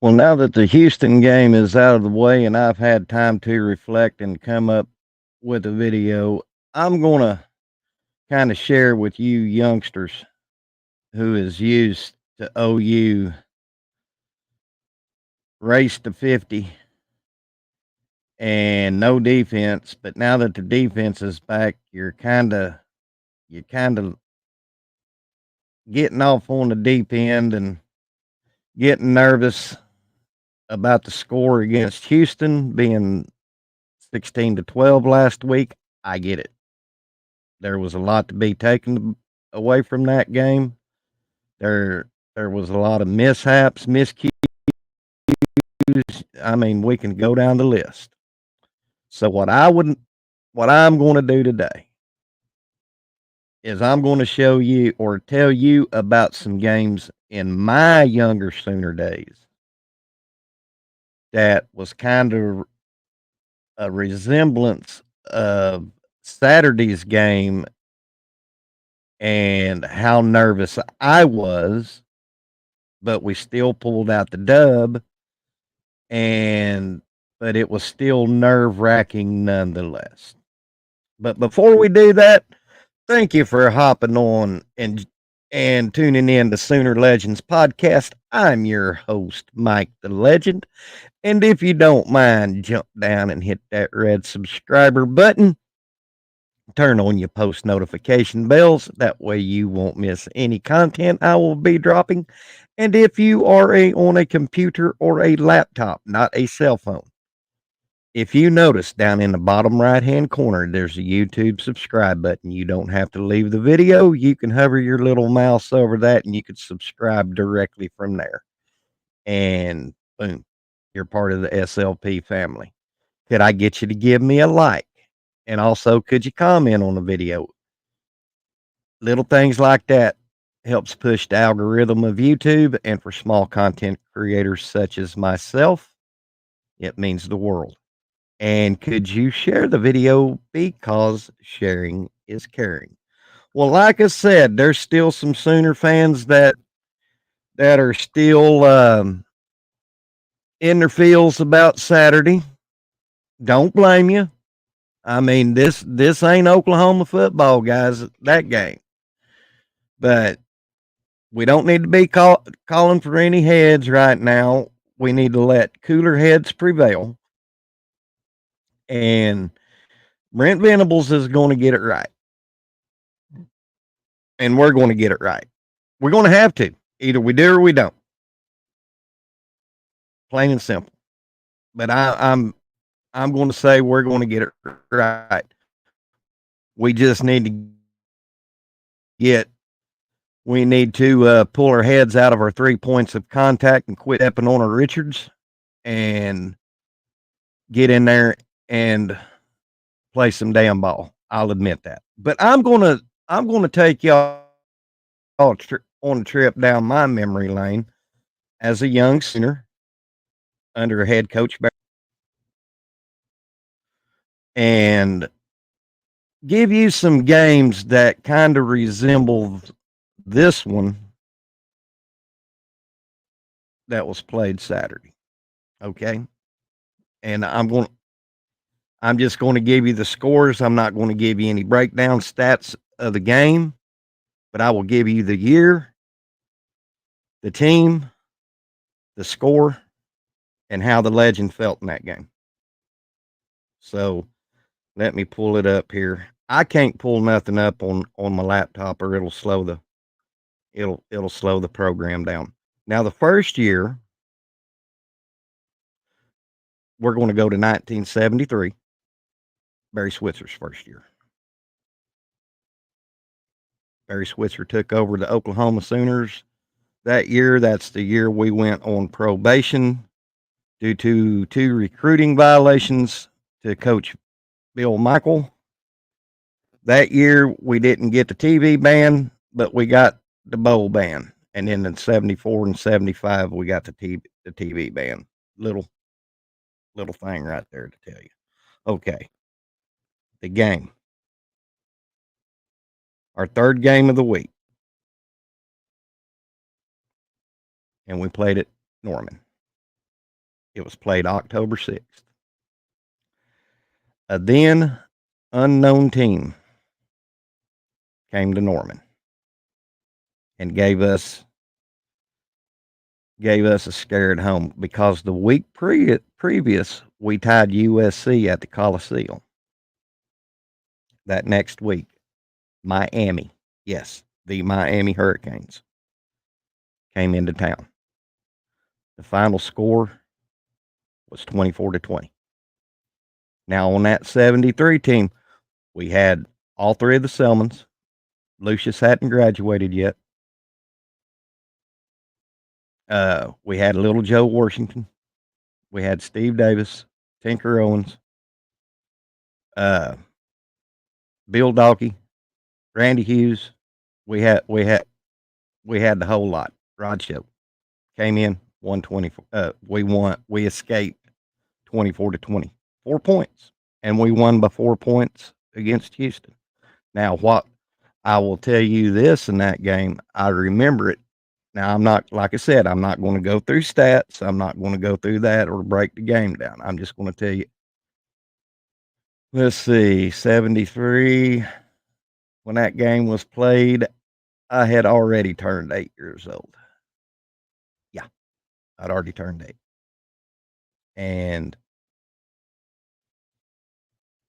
Well, now that the Houston game is out of the way and I've had time to reflect and come up with a video, I'm going to kind of share with you youngsters who is used to OU race to 50 and no defense, but now that the defense is back, you're kind of getting off on the deep end and getting nervous about the score against Houston being 16-12 last week. I get it. There was a lot to be taken away from that game. There was a lot of mishaps, miscues. I mean, we can go down the list. So what I'm going to do today is I'm going to show you or tell you about some games in my younger Sooner days that was kind of a resemblance of Saturday's game and how nervous I was, but we still pulled out the dub, and but it was still nerve-wracking nonetheless. But before we do that, thank you for hopping on and tuning in to Sooner Legends podcast. I'm your host, Mike the Legend, and if you don't mind, jump down and hit that red subscriber button. Turn on your post notification bells. That way you won't miss any content I will be dropping. And if you are on a computer or a laptop, not a cell phone, if you notice down in the bottom right hand corner, there's a YouTube subscribe button. You don't have to leave the video. You can hover your little mouse over that and you can subscribe directly from there. And boom, you're part of the SLP family. Could I get you to give me a like? And also, could you comment on the video? Little things like that helps push the algorithm of YouTube, and for small content creators such as myself, it means the world. And could you share the video because sharing is caring? Well, like I said, there's still some Sooner fans that are still in their feels about Saturday. Don't blame you. I mean, this ain't Oklahoma football, guys. That game, but we don't need to be calling for any heads right now. We need to let cooler heads prevail. And Brent Venables is going to get it right. And we're going to get it right. We're going to have to. Either we do or we don't. Plain and simple. But I'm going to say we're going to get it right. We just need to get we need to pull our heads out of our 3 points of contact and quit stepping on our Richards and get in there and play some damn ball. I'll admit that. But I'm gonna take y'all on a trip down my memory lane as a young Sooner under head coach and give you some games that kind of resemble this one that was played Saturday. Okay, and I'm just going to give you the scores. I'm not going to give you any breakdown stats of the game, but I will give you the year, the team, the score, and how the legend felt in that game. So let me pull it up here. I can't pull nothing up on my laptop or it'll slow the program down. Now the first year we're going to go to 1973, Barry Switzer's first year. Barry Switzer took over the Oklahoma Sooners that year. That's the year we went on probation due to 2 recruiting violations to Coach Bill Michael. That year, we didn't get the TV ban, but we got the bowl ban. And then in 74 and 75, we got the TV ban. Little thing right there to tell you. Okay, the game. Our third game of the week. And we played at Norman. It was played October 6th. A then unknown team came to Norman and gave us a scared home because the week previous we tied USC at the Coliseum. That next week, Miami, yes, the Miami Hurricanes came into town. The final score was 24-20. Now on that 73 team, we had all three of the Selmans. Lucius hadn't graduated yet. We had little Joe Washington. We had Steve Davis, Tinker Owens, uh, Bill Dalkey, Randy Hughes. We had the whole lot. Rod Show came in, won 24. We won. We escaped 24-20, 4 points, and we won by 4 points against Houston. Now, what I will tell you this in that game, I remember it. Now, I'm not, like I said, I'm not going to go through stats. I'm not going to go through that or break the game down. I'm just going to tell you. Let's see, 73. When that game was played, I had already turned 8 years old. Yeah, I'd already turned 8. And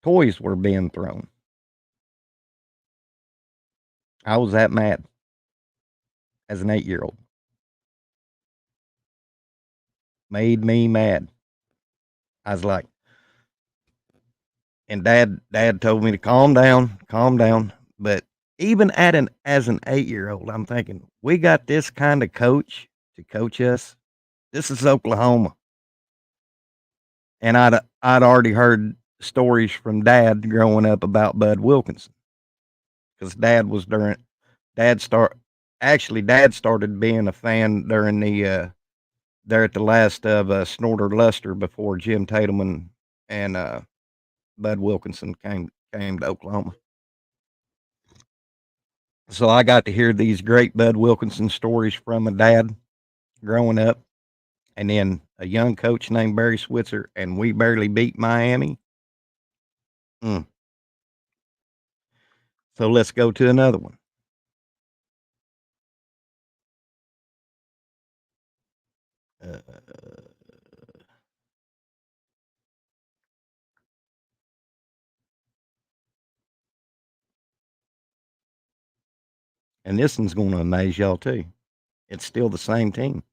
toys were being thrown. I was that mad as an 8-year-old. Made me mad. I was like, and dad told me to calm down. But even as an 8-year-old, I'm thinking, we got this kind of coach to coach us. This is Oklahoma. And I'd already heard stories from dad growing up about Bud Wilkinson. Because dad started being a fan during there at the last of Snorter Luster before Jim Tatum and Bud Wilkinson came to Oklahoma. So I got to hear these great Bud Wilkinson stories from my dad growing up, and then a young coach named Barry Switzer, and we barely beat Miami. Mm. So let's go to another one. Uh, and this one's going to amaze y'all too. It's still the same team.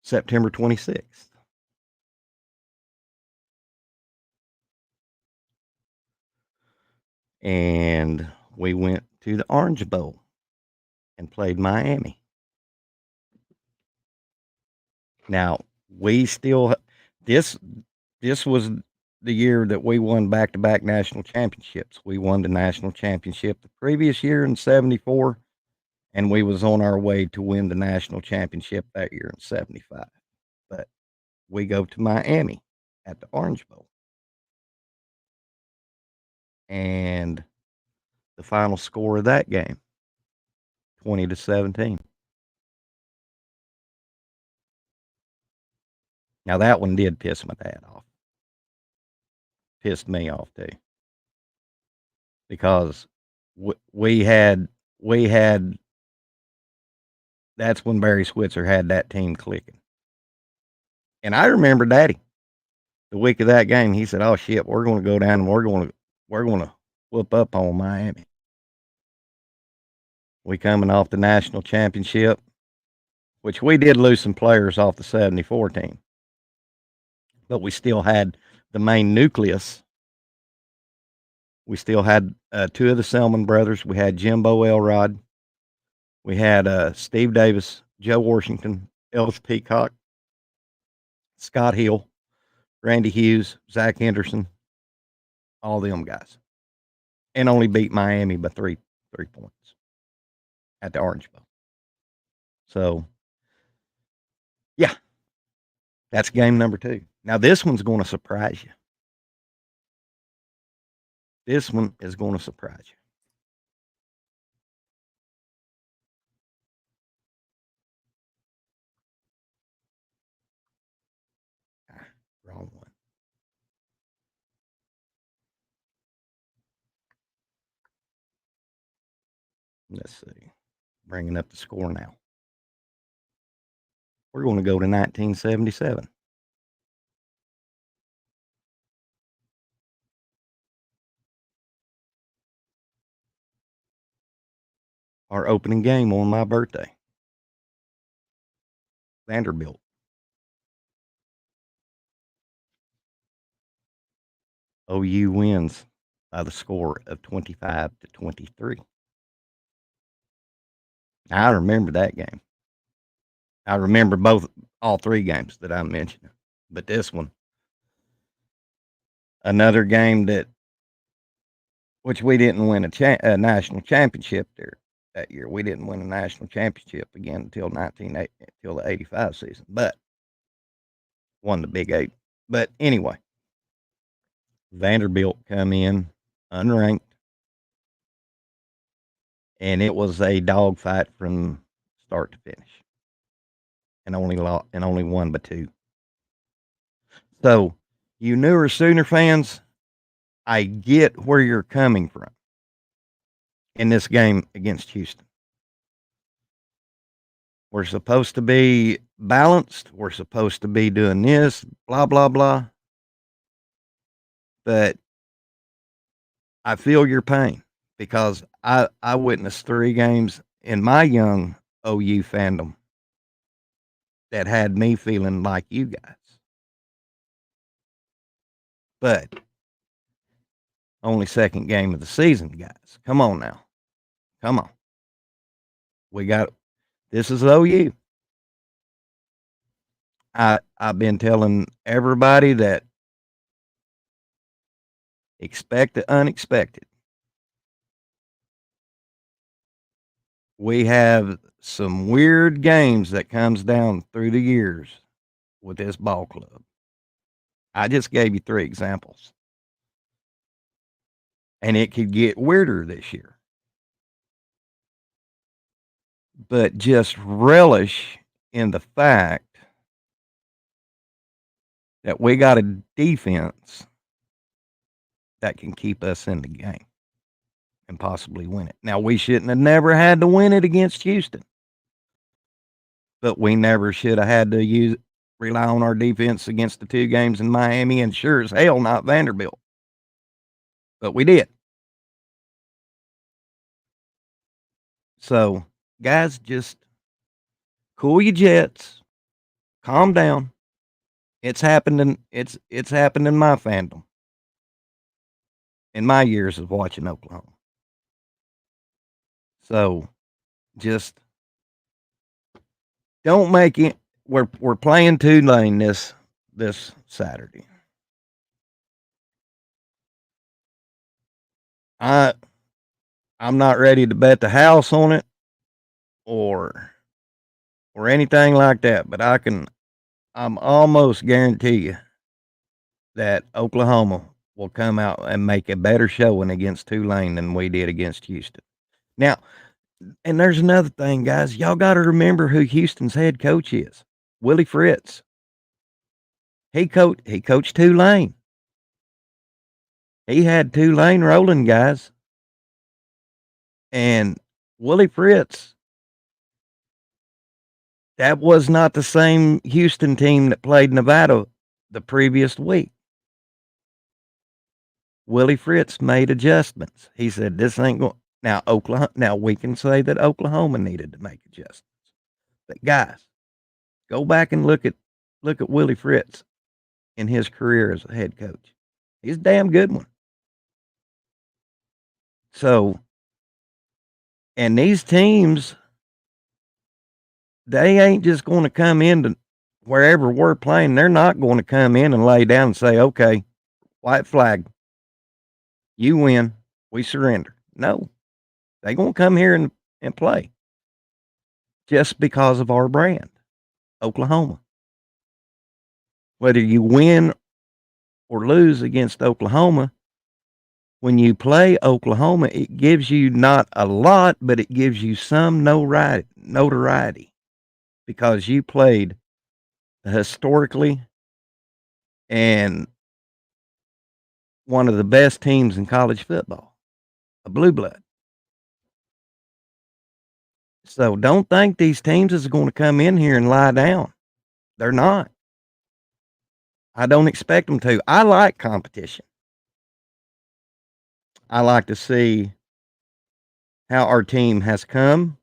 September 26th. And we went to the Orange Bowl and played Miami. Now, we still this this was the year that we won back-to-back national championships. We won the national championship the previous year in 74, and we was on our way to win the national championship that year in 75. But we go to Miami at the Orange Bowl. And the final score of that game, 20-17. Now that one did piss my dad off. Pissed me off too. Because we had that's when Barry Switzer had that team clicking. And I remember Daddy the week of that game. He said, "Oh shit, we're going to go down and we're going to whoop up on Miami." We coming off the national championship, which we did lose some players off the 74 team, but we still had the main nucleus. We still had two of the Selman brothers. We had Jimbo Elrod. We had Steve Davis, Joe Washington, Ellis Peacock, Scott Hill, Randy Hughes, Zach Henderson, all them guys, and only beat Miami by 3 points at the Orange Bowl. So, yeah, that's game number 2. Now this one's going to surprise you. This one is going to surprise you. Wrong one. Let's see. Bringing up the score now. We're going to go to 1977. Our opening game on my birthday. Vanderbilt. OU wins by the score of 25-23. I remember that game. I remember all three games that I mentioned, but this one, another game which we didn't win a national championship there that year. We didn't win a national championship again until the '85 season, but won the Big Eight. But anyway, Vanderbilt come in unranked, and it was a dogfight from start to finish, and only won by 2. So, you newer Sooner fans, I get where you're coming from in this game against Houston. We're supposed to be balanced. We're supposed to be doing this, blah, blah, blah. But I feel your pain because I witnessed 3 games in my young OU fandom that had me feeling like you guys. But only second game of the season, guys. Come on now. Come on. This is OU. I've been telling everybody that expect the unexpected. We have some weird games that comes down through the years with this ball club. I just gave you 3 examples. And it could get weirder this year. But just relish in the fact that we got a defense that can keep us in the game and possibly win it. Now, we shouldn't have never had to win it against Houston, but we never should have had to rely on our defense against the 2 games in Miami, and sure as hell not Vanderbilt. But we did. So, guys, just cool your jets, calm down. It's happened it's happened in my fandom, in my years of watching Oklahoma. So, just don't make it. We're playing Tulane this Saturday. I'm not ready to bet the house on it or anything like that, but I'm almost guarantee you that Oklahoma will come out and make a better showing against Tulane than we did against Houston. Now, and there's another thing, guys. Y'all got to remember who Houston's head coach is. Willie Fritz. He coached Tulane. He had Tulane rolling, guys. And Willie Fritz, that was not the same Houston team that played Nevada the previous week. Willie Fritz made adjustments. He said, "This ain't going." Now Oklahoma. Now we can say that Oklahoma needed to make adjustments, but guys, go back and look at Willie Fritz in his career as a head coach. He's a damn good one. So, and these teams, they ain't just going to come into wherever we're playing. They're not going to come in and lay down and say, "Okay, white flag, you win, we surrender." No, they going to come here and play just because of our brand, Oklahoma. Whether you win or lose against Oklahoma, when you play Oklahoma, it gives you not a lot, but it gives you some notoriety because you played a historically and one of the best teams in college football, a blue blood. So don't think these teams is going to come in here and lie down. They're not. I don't expect them to. I like competition. I like to see how our team has come.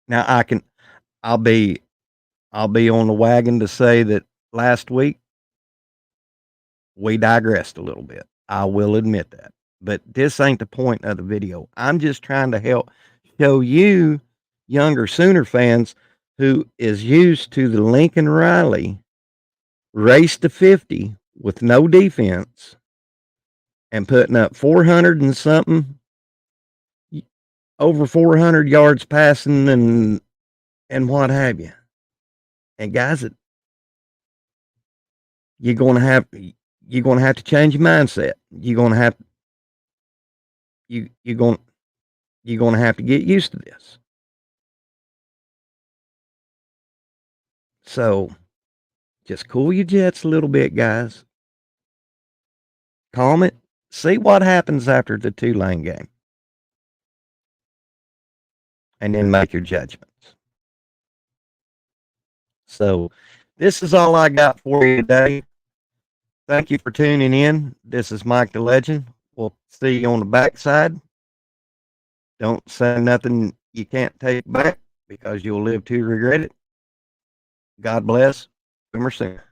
Now I'll be I'll be on the wagon to say that last week we digressed a little bit. I will admit that. But this ain't the point of the video. I'm just trying to help show you younger Sooner fans who is used to the Lincoln Riley race to 50 with no defense and putting up 400 and something, over 400 yards passing and what have you. And guys, you're going to have to change your mindset. You're going to have you're going to have to get used to this. So just cool your jets a little bit, guys. Calm it. See what happens after the Tulane game. And then make your judgments. So this is all I got for you today. Thank you for tuning in. This is Mike the Legend. We'll see you on the backside. Don't say nothing you can't take back because you'll live to regret it. God bless. Boomer Sooner.